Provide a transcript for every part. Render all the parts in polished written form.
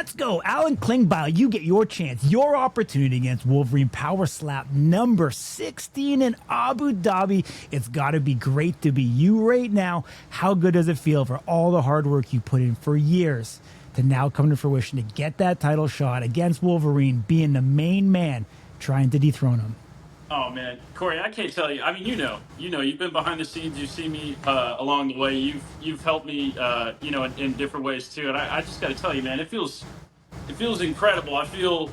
Let's go. Alan Klingbeil, you get your chance, your opportunity against Wolverine Power Slap number 16 in Abu Dhabi. It's got to be great to be you right now. How good does it feel for all the hard work you put in for years to now come to fruition to get that title shot against Wolverine, being the main man trying to dethrone him? Oh man, Corey, I can't tell you. I mean, you've been behind the scenes. You see me along the way. You've helped me, in different ways too. And I just got to tell you, man, it feels incredible. I feel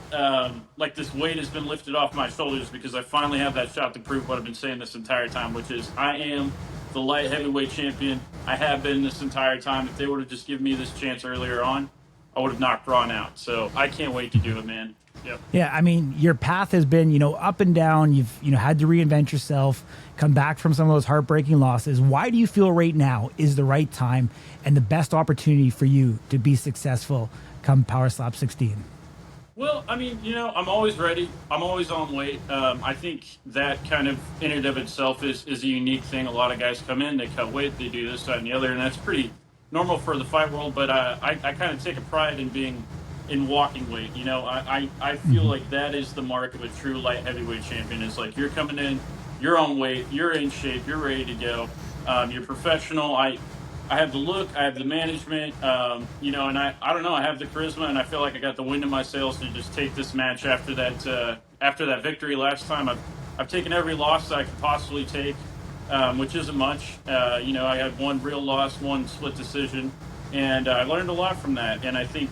like this weight has been lifted off my shoulders because I finally have that shot to prove what I've been saying this entire time, which is I am the light heavyweight champion. I have been this entire time. If they would have just given me this chance earlier on, I would have knocked Ron out. So I can't wait to do it, man. Yep. Yeah, I mean, your path has been, up and down. You've, had to reinvent yourself, come back from some of those heartbreaking losses. Why do you feel right now is the right time and the best opportunity for you to be successful come Power Slap 16? Well, I mean, I'm always ready. I'm always on weight. I think that kind of in and of itself is a unique thing. A lot of guys come in, they cut weight, they do this, that, and the other, and that's pretty normal for the fight world. But I kind of take a pride in being in walking weight. I feel like that is the mark of a true light heavyweight champion. Is like you're coming in, you're on weight, you're in shape, you're ready to go. You're professional. I have the look, I have the management, and I don't know, I have the charisma, and I feel like I got the wind in my sails to just take this match after that victory last time. I've taken every loss that I could possibly take, which isn't much. I had one real loss, one split decision, and I learned a lot from that. And I think,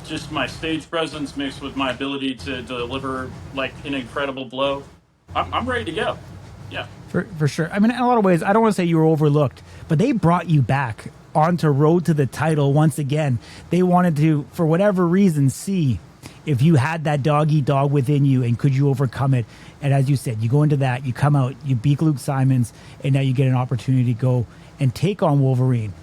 just my stage presence mixed with my ability to deliver like an incredible blow, I'm ready to go. Yeah. For sure. I mean, in a lot of ways, I don't want to say you were overlooked, but they brought you back onto road to the title once again. They wanted to, for whatever reason, see if you had that dog-eat-dog within you and could you overcome it. And as you said, you go into that, you come out, you beat Luke Simonds, and now you get an opportunity to go and take on Wolverine.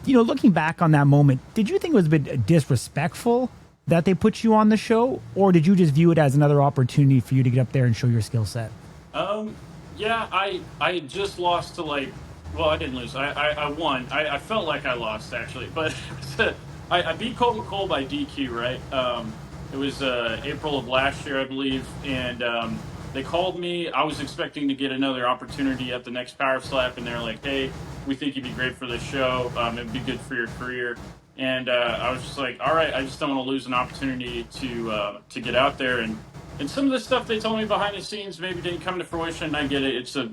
Looking back on that moment, did you think it was a bit disrespectful that they put you on the show, or did you just view it as another opportunity for you to get up there and show your skill set? Yeah, I just lost to I didn't lose. I won. I felt like I lost actually, but I beat Colt McColl by DQ, right? It was April of last year, I believe, and they called me. I was expecting to get another opportunity at the next Power Slap, and they're like, "Hey, we think you'd be great for the show. It'd be good for your career." And I was just like, "All right, I just don't want to lose an opportunity to get out there." And some of the stuff they told me behind the scenes maybe didn't come to fruition. I get it. It's a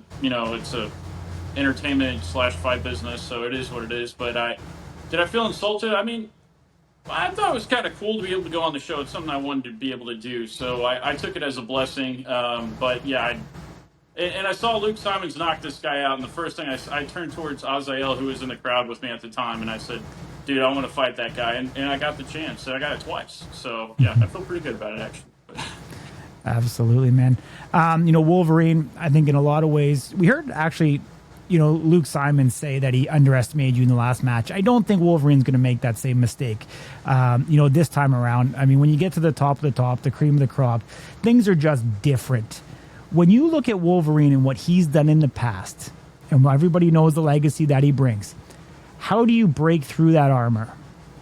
entertainment / fight business, so it is what it is. But did I feel insulted? I mean, I thought it was kind of cool to be able to go on the show. It's something I wanted to be able to do, so I took it as a blessing. But yeah, and I saw Luke Simonds knock this guy out, and the first thing I turned towards Azael, who was in the crowd with me at the time, and I said, "Dude, I want to fight that guy," and I got the chance, and I got it twice. So yeah, I feel pretty good about it actually. Absolutely, man. Wolverine, I think in a lot of ways, we heard actually, Luke Simonds say that he underestimated you in the last match. I don't think Wolverine's going to make that same mistake, this time around. I mean, when you get to the top of the top, the cream of the crop, things are just different. When you look at Wolverine and what he's done in the past, and everybody knows the legacy that he brings, how do you break through that armor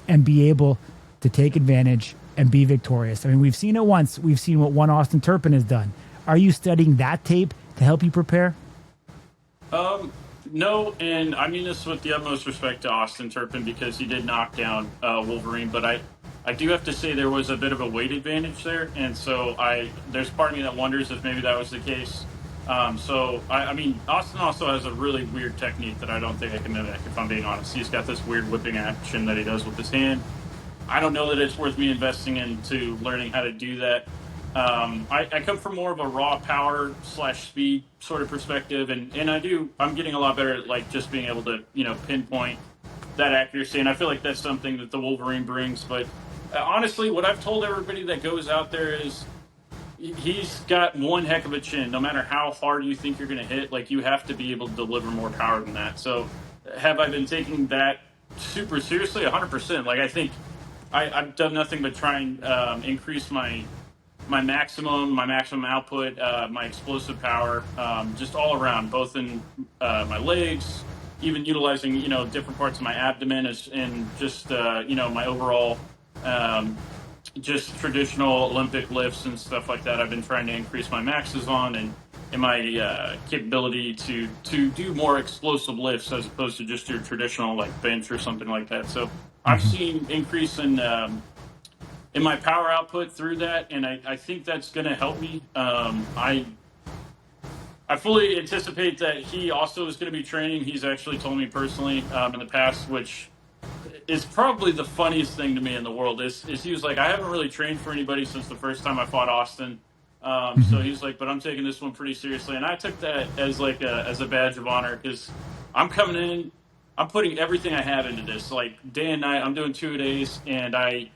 and be able to take advantage and be victorious? I mean, we've seen it once. We've seen what one Austin Turpin has done. Are you studying that tape to help you prepare? No, and I mean this with the utmost respect to Austin Turpin because he did knock down Wolverine, but I do have to say there was a bit of a weight advantage there, and so there's part of me that wonders if maybe that was the case. I mean, Austin also has a really weird technique that I don't think I can mimic, if I'm being honest. He's got this weird whipping action that he does with his hand. I don't know that it's worth me investing into learning how to do that. I come from more of a raw power / speed sort of perspective, and I'm getting a lot better at just being able to, pinpoint that accuracy, and I feel like that's something that the Wolverine brings. But honestly, what I've told everybody that goes out there is he's got one heck of a chin. No matter how hard you think you're going to hit, you have to be able to deliver more power than that. So have I been taking that super seriously? 100%. I think I've done nothing but try and increase my maximum output, my explosive power, just all around, both in my legs, even utilizing different parts of my abdomen, and just my overall just traditional Olympic lifts and stuff like that. I've been trying to increase my maxes on and my capability to do more explosive lifts as opposed to just your traditional like bench or something like that. So I've seen increase in my power output through that, and I think that's going to help me. I fully anticipate that he also is going to be training. He's actually told me personally in the past, which is probably the funniest thing to me in the world. Is he was like, I haven't really trained for anybody since the first time I fought Austin. So he's like, but I'm taking this one pretty seriously, and I took that as like as a badge of honor because I'm coming in, I'm putting everything I have into this, like day and night. I'm doing 2 days, and I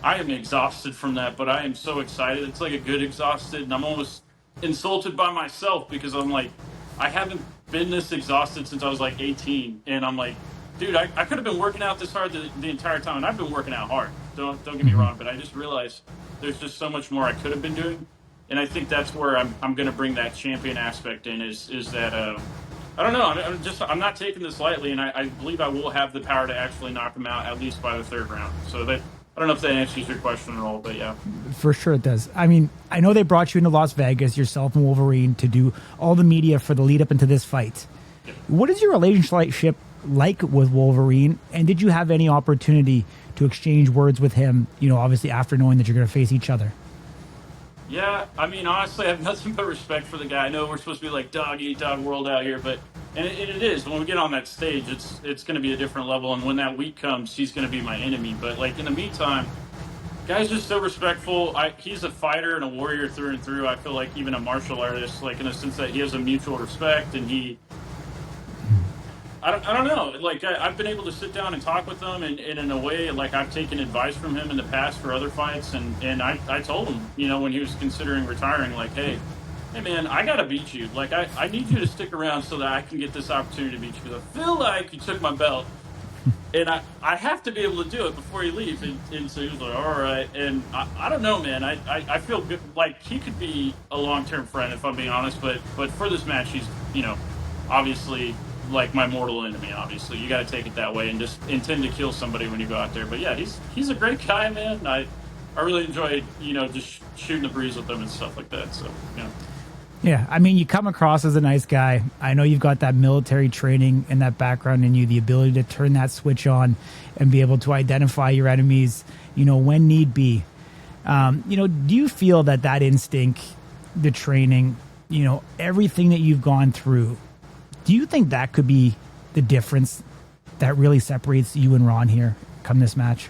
am exhausted from that, but I am so excited. It's like a good exhausted, and I'm almost insulted by myself because I'm like, I haven't been this exhausted since I was like 18, and I'm like, dude, I could have been working out this hard the entire time, and I've been working out hard. Don't get me wrong, but I just realized there's just so much more I could have been doing, and I think that's where I'm going to bring that champion aspect in. Is that I don't know. I'm not taking this lightly, and I believe I will have the power to actually knock him out at least by the 3rd round. So that I don't know if that answers your question at all, but yeah. For sure it does. I mean, I know they brought you into Las Vegas, yourself and Wolverine, to do all the media for the lead up into this fight. Yeah. What is your relationship like with Wolverine, and did you have any opportunity to exchange words with him, obviously after knowing that you're going to face each other? Yeah, I mean, honestly, I have nothing but respect for the guy. I know we're supposed to be like dog eat dog world out here, but and it is. When we get on that stage, it's going to be a different level, and when that week comes, he's going to be my enemy. But like in the meantime, guy's just so respectful. He's a fighter and a warrior through and through. I feel like even a martial artist, like in the sense that he has a mutual respect, and I don't know. Like I've been able to sit down and talk with him, and in a way, like I've taken advice from him in the past for other fights, and I told him, when he was considering retiring, like, hey man, I gotta beat you. Like I need you to stick around so that I can get this opportunity to beat you because I feel like you took my belt, and I have to be able to do it before you leave. And so he was like, all right. And I don't know, man. I feel good. Like he could be a long-term friend if I'm being honest, but for this match, he's obviously like my mortal enemy. Obviously, you got to take it that way and just intend to kill somebody when you go out there. But yeah, he's a great guy, man. I really enjoyed just shooting the breeze with him and stuff like that. So Yeah, I mean, you come across as a nice guy. I know you've got that military training and that background in you, the ability to turn that switch on and be able to identify your enemies, when need be. Do you feel that instinct, the training, everything that you've gone through, do you think that could be the difference that really separates you and Ron here come this match?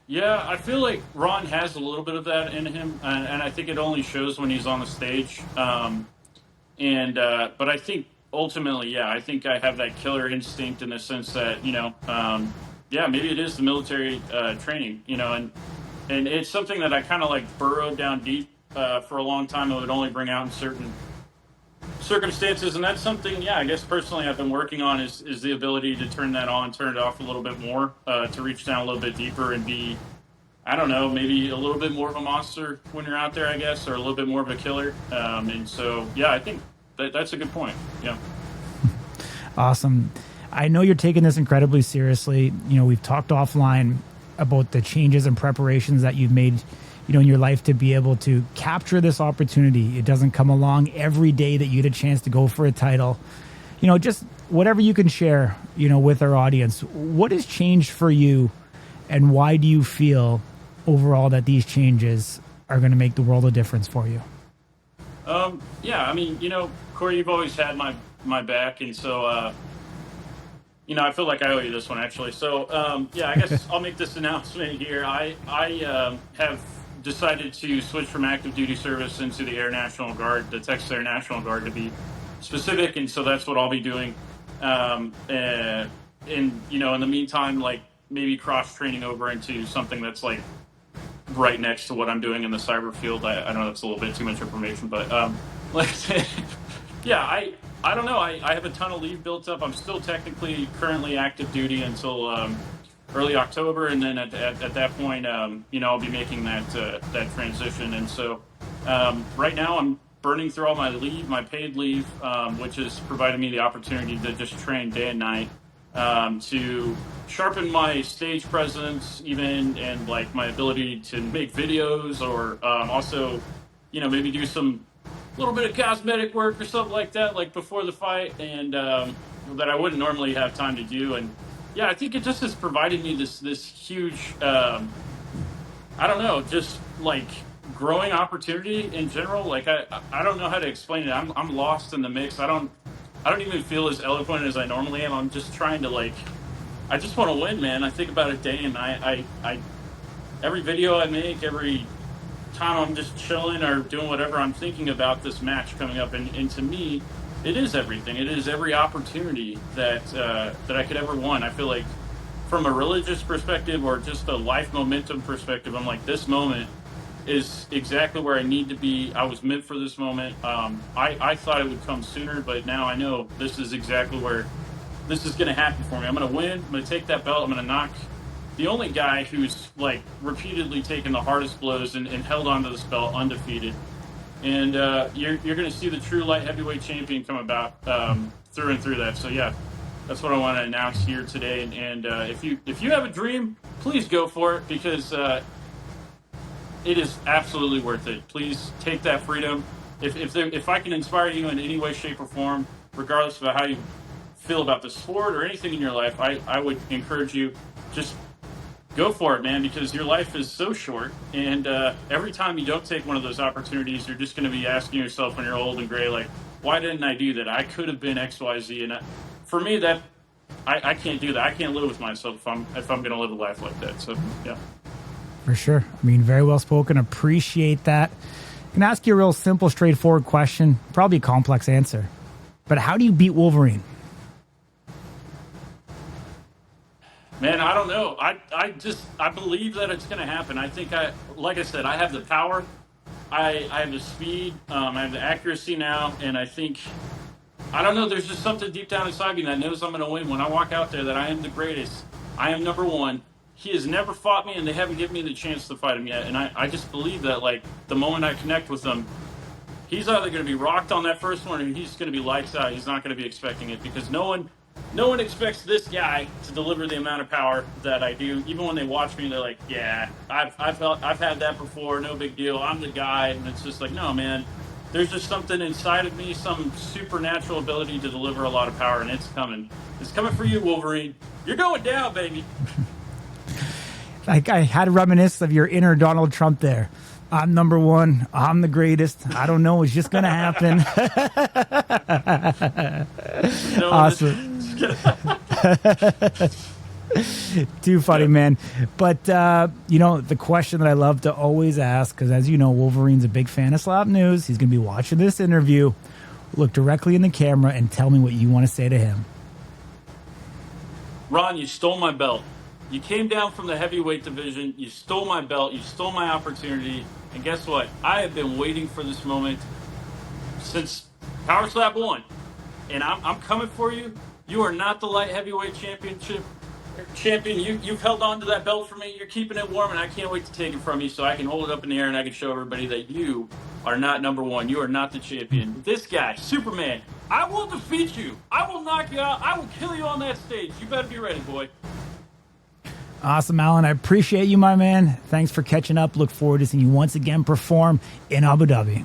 Yeah, I feel like Ron has a little bit of that in him, and I think it only shows when he's on the stage. But I think ultimately, yeah, I think I have that killer instinct in the sense that maybe it is the military training, and it's something that I kind of like burrowed down deep for a long time. It would only bring out in certain circumstances, and that's something, I guess personally I've been working on is the ability to turn that on, turn it off a little bit more, to reach down a little bit deeper and be, I don't know, maybe a little bit more of a monster when you're out there, I guess, or a little bit more of a killer. And so, I think that's a good point. Yeah. Awesome. I know you're taking this incredibly seriously. We've talked offline about the changes and preparations that you've made in your life to be able to capture this opportunity. It doesn't come along every day that you get a chance to go for a title. Just whatever you can share, with our audience. What has changed for you, and why do you feel overall that these changes are going to make the world of difference for you? I mean, Corey, you've always had my back, and so I feel like I owe you this one actually. So I guess I'll make this announcement here. I have decided to switch from active duty service into the Air National Guard, the Texas Air National Guard to be specific, and so that's what I'll be doing. In the meantime, like maybe cross training over into something that's like right next to what I'm doing in the cyber field. I know that's a little bit too much information, but I don't know. I have a ton of leave built up. I'm still technically currently active duty until early October, and then at that point, I'll be making that transition. And so right now I'm burning through all my leave, my paid leave, which has provided me the opportunity to just train day and night. to sharpen my stage presence even, and like my ability to make videos, or also, maybe do some little bit of cosmetic work or something like that, like before the fight, and that I wouldn't normally have time to do. And yeah, I think it just has provided me this huge, I don't know, just like growing opportunity in general. Like I don't know how to explain it. I'm lost in the mix. I don't even feel as eloquent as I normally am. I'm just trying to like, I just want to win, man. I think about it day and night. I every video I make, every time I'm just chilling or doing whatever, I'm thinking about this match coming up, and to me, it is everything. It is every opportunity that I could ever want. I feel like, from a religious perspective or just a life momentum perspective, I'm like, this moment is exactly where I need to be. I was meant for this moment. I thought it would come sooner, but now I know this is exactly where this is going to happen for me. I'm going to win. I'm going to take that belt. I'm going to knock the only guy who's like repeatedly taken the hardest blows and held onto this belt undefeated. And you're going to see the true light heavyweight champion come about through and through that. So yeah, that's what I want to announce here today. And if you have a dream, please go for it, because it is absolutely worth it. Please take that freedom. If I can inspire you in any way, shape, or form, regardless of how you feel about the sport or anything in your life, I would encourage you, just go for it, man, because your life is so short. And every time you don't take one of those opportunities, you're just going to be asking yourself when you're old and gray, like, why didn't I do that? I could have been X, Y, Z. And for me, that I can't do that. I can't live with myself if I'm going to live a life like that. So yeah. For sure. I mean, very well spoken. Appreciate that. I can ask you a real simple, straightforward question, probably a complex answer. But how do you beat Wolverine? Man, I don't know. I believe that it's going to happen. I think like I said, I have the power. I have the speed. I have the accuracy now. And I think, I don't know, there's just something deep down inside me that knows I'm going to win. When I walk out there, that I am the greatest. I am number one. He has never fought me, and they haven't given me the chance to fight him yet. And I just believe that, like, the moment I connect with him, he's either going to be rocked on that first one, or he's going to be lights out. He's not going to be expecting it, because no one expects this guy to deliver the amount of power that I do. Even when they watch me, they're like, "Yeah, I've had that before. No big deal. I'm the guy." And it's just like, no, man. There's just something inside of me, some supernatural ability to deliver a lot of power, and it's coming. It's coming for you, Wolverine. You're going down, baby. Like, I had to reminisce of your inner Donald Trump there. I'm number one. I'm the greatest. I don't know. It's just going to happen. No, awesome. Too funny, man. But, the question that I love to always ask, because as you know, Wolverine's a big fan of Slap News. He's going to be watching this interview. Look directly in the camera and tell me what you want to say to him. Ron, you stole my belt. You came down from the heavyweight division. You stole my belt. You stole my opportunity. And guess what? I have been waiting for this moment since Power Slap 1. And I'm coming for you. You are not the light heavyweight champion. You've held on to that belt for me. You're keeping it warm, and I can't wait to take it from you so I can hold it up in the air and I can show everybody that you are not number one. You are not the champion. This guy, Superman, I will defeat you. I will knock you out. I will kill you on that stage. You better be ready, boy. Awesome, Alan. I appreciate you, my man. Thanks for catching up. Look forward to seeing you once again perform in Abu Dhabi.